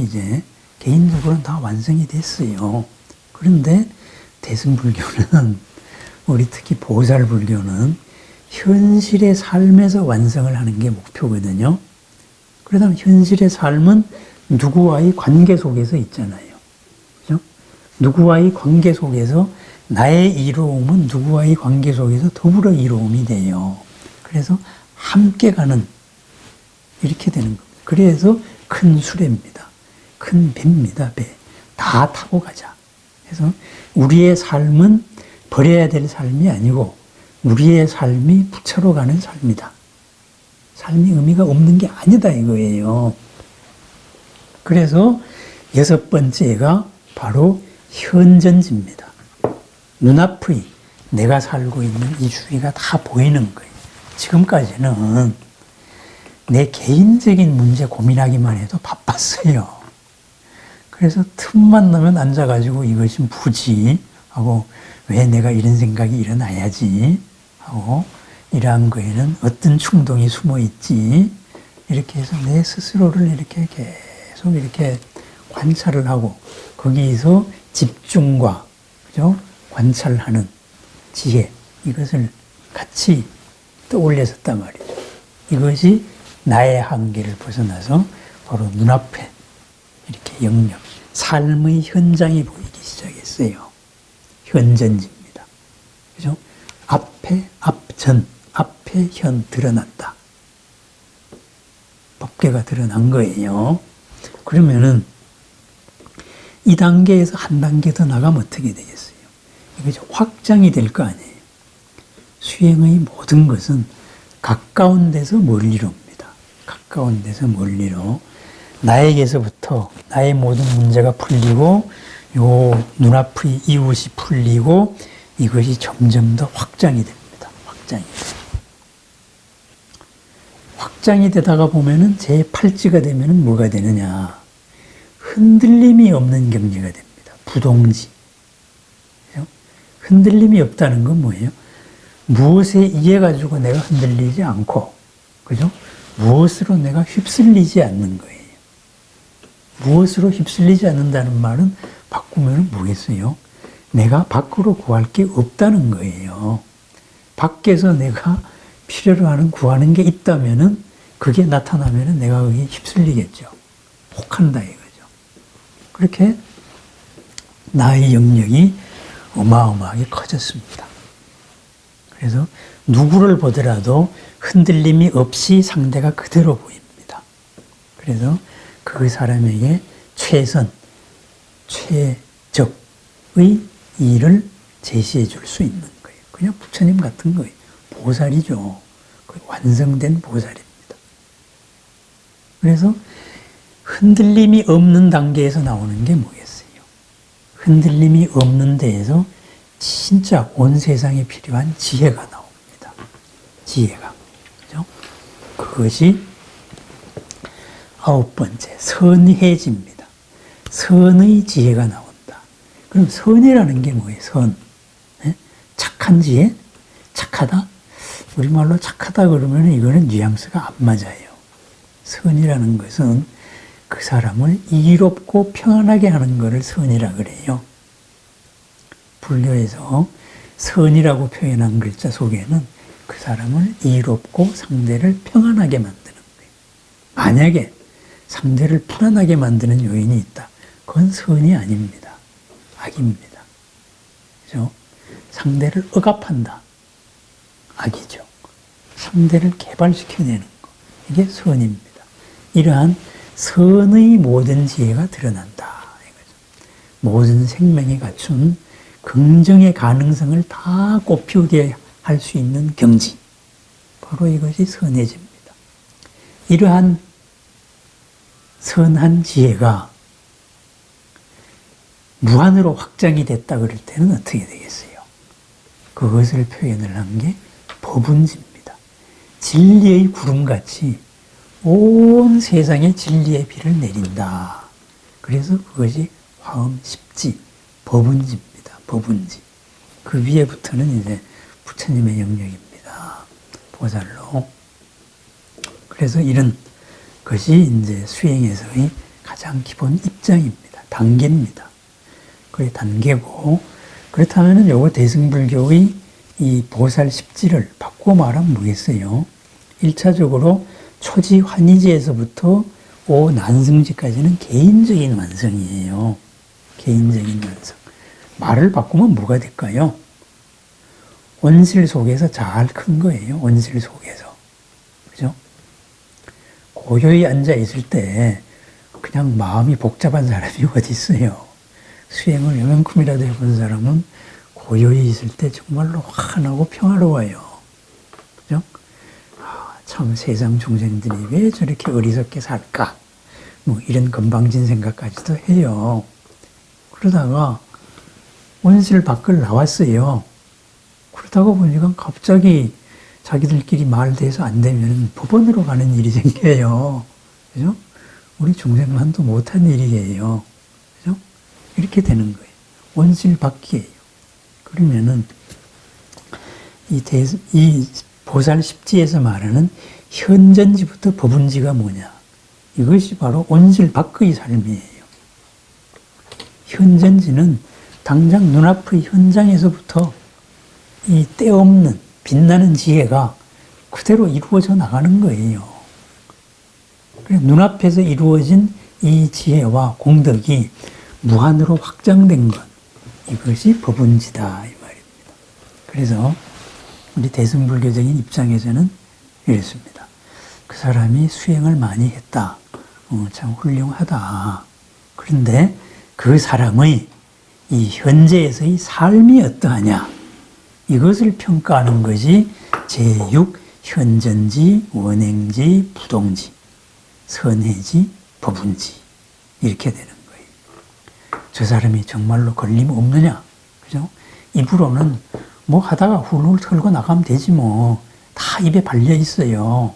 이제 개인적으로는 다 완성이 됐어요. 그런데 대승불교는, 우리 특히 보살불교는 현실의 삶에서 완성을 하는 게 목표거든요. 그러다 현실의 삶은 누구와의 관계 속에서 있잖아요. 그죠? 누구와의 관계 속에서, 나의 이로움은 누구와의 관계 속에서 더불어 이로움이 돼요. 그래서 함께 가는, 이렇게 되는 겁니다. 그래서 큰 수레입니다. 큰 배입니다. 배. 다 타고 가자. 그래서 우리의 삶은 버려야 될 삶이 아니고 우리의 삶이 부처로 가는 삶이다. 삶이 의미가 없는 게 아니다 이거예요. 그래서 6번째가 바로 현전지입니다. 눈앞의 내가 살고 있는 이 주위가 다 보이는 거예요. 지금까지는 내 개인적인 문제 고민하기만 해도 바빴어요. 그래서 틈만 나면 앉아가지고 이것이 뭐지 하고, 왜 내가 이런 생각이 일어나야지 하고, 이러한 거에는 어떤 충동이 숨어 있지, 이렇게 해서 내 스스로를 이렇게 계속 이렇게 관찰을 하고, 거기서 집중과, 그죠? 관찰하는 지혜, 이것을 같이 떠올렸었단 말이죠. 이것이 나의 한계를 벗어나서 바로 눈앞에 이렇게 영역, 삶의 현장이 보이기 시작했어요. 현전지입니다. 그죠? 앞에, 앞전, 앞에 현 드러났다. 법계가 드러난 거예요. 그러면은 이 단계에서 한 단계 더 나가면 어떻게 되겠어요? 이것이 확장이 될 거 아니에요. 수행의 모든 것은 가까운 데서 멀리로 옵니다. 가까운 데서 멀리로. 나에게서부터 나의 모든 문제가 풀리고, 요 눈앞의 이웃이 풀리고, 이것이 점점 더 확장이 됩니다. 확장이. 확장이 되다가 보면은 제8지가 되면은 뭐가 되느냐. 흔들림이 없는 경지가 됩니다. 부동지. 그죠? 흔들림이 없다는 건 뭐예요? 무엇에 의해 가지고 내가 흔들리지 않고, 그죠? 무엇으로 내가 휩쓸리지 않는 거예요. 무엇으로 휩쓸리지 않는다는 말은 바꾸면 뭐겠어요? 내가 밖으로 구할 게 없다는 거예요. 밖에서 내가 필요로 하는 구하는 게 있다면은, 그게 나타나면은 내가 거기에 휩쓸리겠죠. 혹한다 이거죠. 그렇게 나의 영역이 어마어마하게 커졌습니다. 그래서 누구를 보더라도 흔들림이 없이 상대가 그대로 보입니다. 그래서 그 사람에게 최선, 최적의 일을 제시해 줄 수 있는 거예요. 그냥 부처님 같은 거예요. 보살이죠. 완성된 보살입니다. 그래서 흔들림이 없는 단계에서 나오는 게 뭐겠어요? 흔들림이 없는 데에서 진짜 온 세상에 필요한 지혜가 나옵니다. 지혜가. 그죠? 그것이 9번째, 선해지입니다. 선의 지혜가 나온다. 그럼 선이라는 게 뭐예요? 선. 네? 착한 지혜? 착하다? 우리말로 착하다 그러면 이거는 뉘앙스가 안 맞아요. 선이라는 것은 그 사람을 이롭고 평안하게 하는 것을 선이라 그래요. 불교에서 선이라고 표현한 글자 속에는 그 사람을 이롭고 상대를 평안하게 만드는 거예요. 만약에 상대를 불안하게 만드는 요인이 있다. 그건 선이 아닙니다. 악입니다. 그죠? 상대를 억압한다. 악이죠. 상대를 개발시켜내는 것. 이게 선입니다. 이러한 선의 모든 지혜가 드러난다. 이거죠. 모든 생명이 갖춘 긍정의 가능성을 다 꽃피우게 할 수 있는 경지. 바로 이것이 선해집니다. 이러한 선한 지혜가 무한으로 확장이 됐다 그럴 때는 어떻게 되겠어요? 그것을 표현을 한 게 법운지입니다. 진리의 구름같이 온 세상에 진리의 비를 내린다. 그래서 그것이 화엄십지, 법운지입니다. 법운지. 그 위에부터는 이제 부처님의 영역입니다. 보살로. 그래서 이런 것이 이제 수행에서의 가장 가장 기본 입장입니다. 단계입니다. 그게 단계고, 그렇다면 요거 대승불교의 이 보살 십지를 바꾸어 말하면 뭐겠어요? 1차적으로 초지 환희지에서부터 오 난승지까지는 개인적인 완성이에요. 개인적인 완성. 말을 바꾸면 뭐가 될까요? 온실 속에서 잘 큰 거예요. 온실 속에서. 그죠? 고요히 앉아 있을 때 그냥 마음이 복잡한 사람이 어디 있어요? 수행을 요만큼이라도 해본 사람은 고요히 있을 때 정말로 환하고 평화로워요. 그죠? 참 세상 중생들이 왜 저렇게 어리석게 살까? 뭐 이런 건방진 생각까지도 해요. 그러다가 온실 밖을 나왔어요. 그러다가 보니까 갑자기 자기들끼리 말대해서 안 되면 법원으로 가는 일이 생겨요. 그죠? 우리 중생만도 못한 일이에요. 그죠? 이렇게 되는 거예요. 온실 밖이에요. 그러면은 이 보살 십지에서 말하는 현전지부터 법운지가 뭐냐? 이것이 바로 온실 밖의 삶이에요. 현전지는 당장 눈앞의 현장에서부터 이 때없는 빛나는 지혜가 그대로 이루어져 나가는 거예요. 눈앞에서 이루어진 이 지혜와 공덕이 무한으로 확장된 것, 이것이 법운지다 이 말입니다. 그래서 우리 대승불교적인 입장에서는 이랬습니다. 그 사람이 수행을 많이 했다. 참 훌륭하다. 그런데 그 사람의 이 현재에서의 삶이 어떠하냐? 이것을 평가하는 것이 제6 현전지, 원행지, 부동지, 선해지, 법운지 이렇게 되는 거예요. 저 사람이 정말로 걸림 없느냐? 그죠? 입으로는 뭐 하다가 훌훌 털고 나가면 되지 뭐. 다 입에 발려 있어요.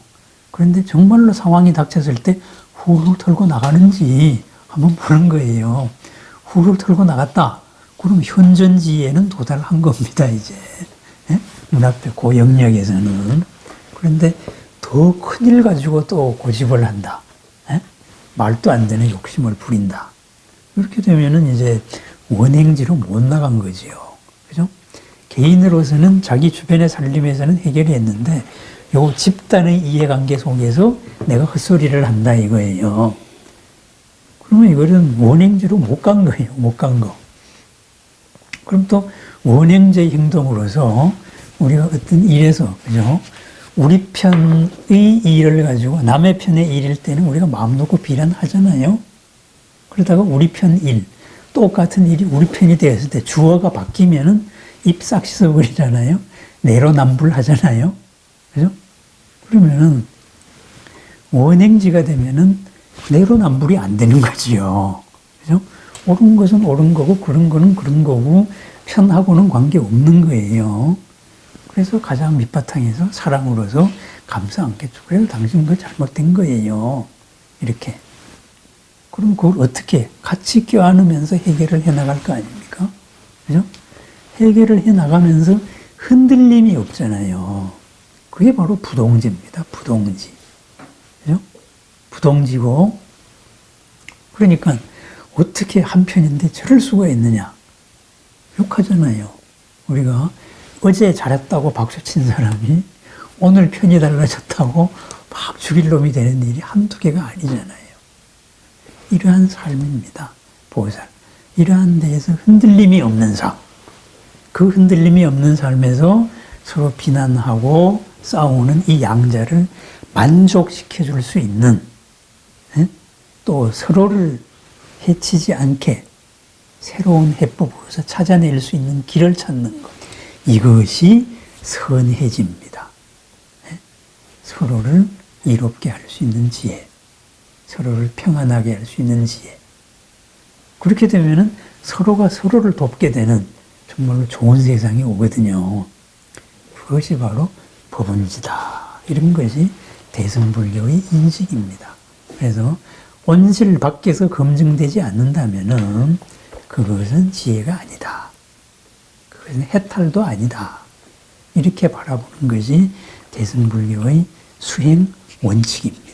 그런데 정말로 상황이 닥쳤을 때 훌훌 털고 나가는지 한번 보는 거예요. 훌훌 털고 나갔다. 그럼 현전지에는 도달한 겁니다, 이제. 예? 눈앞에 그 영역에서는. 그런데 더 큰일 가지고 또 고집을 한다. 예? 말도 안 되는 욕심을 부린다. 이렇게 되면은 이제 원행지로 못 나간 거지요. 그죠? 개인으로서는 자기 주변의 살림에서는 해결이 했는데, 요 집단의 이해관계 속에서 내가 헛소리를 한다 이거예요. 그러면 이거는 원행지로 못 간 거예요. 못 간 거. 그럼 또 원행제의 행동으로서 우리가 어떤 일에서, 그죠? 우리 편의 일을 가지고 남의 편의 일일 때는 우리가 마음 놓고 비난하잖아요. 그러다가 우리 편 일, 똑같은 일이 우리 편이 되었을 때 주어가 바뀌면은 입 싹 씻어버리잖아요. 내로남불하잖아요. 그죠? 그러면은 원행지가 되면은 내로남불이 안 되는 거지요. 그죠? 옳은 것은 옳은 거고, 그런 거는 그런 거고, 편하고는 관계 없는 거예요. 그래서 가장 밑바탕에서 사랑으로서 감싸 안겠죠. 그래서 당신 그 잘못된 거예요. 이렇게. 그럼 그걸 어떻게 같이 껴안으면서 해결을 해 나갈 거 아닙니까? 그죠? 해결을 해 나가면서 흔들림이 없잖아요. 그게 바로 부동지입니다. 부동지. 그죠? 부동지고, 그러니까 어떻게 한 편인데 저럴 수가 있느냐. 욕하잖아요. 우리가 어제 잘했다고 박수 친 사람이 오늘 편이 달라졌다고 막 죽일 놈이 되는 일이 한두 개가 아니잖아요. 이러한 삶입니다. 보살. 이러한 데에서 흔들림이 없는 삶. 그 흔들림이 없는 삶에서 서로 비난하고 싸우는 이 양자를 만족시켜 줄 수 있는, 또 서로를 해치지 않게 새로운 해법으로서 찾아낼 수 있는 길을 찾는 것. 이것이 선해지입니다. 서로를 이롭게 할 수 있는 지혜. 서로를 평안하게 할 수 있는 지혜. 그렇게 되면은 서로가 서로를 돕게 되는 정말로 좋은 세상이 오거든요. 그것이 바로 법운지다. 이런 것이 대승불교의 인식입니다. 그래서 온실 밖에서 검증되지 않는다면은 그것은 지혜가 아니다. 그것은 해탈도 아니다. 이렇게 바라보는 것이 대승불교의 수행 원칙입니다.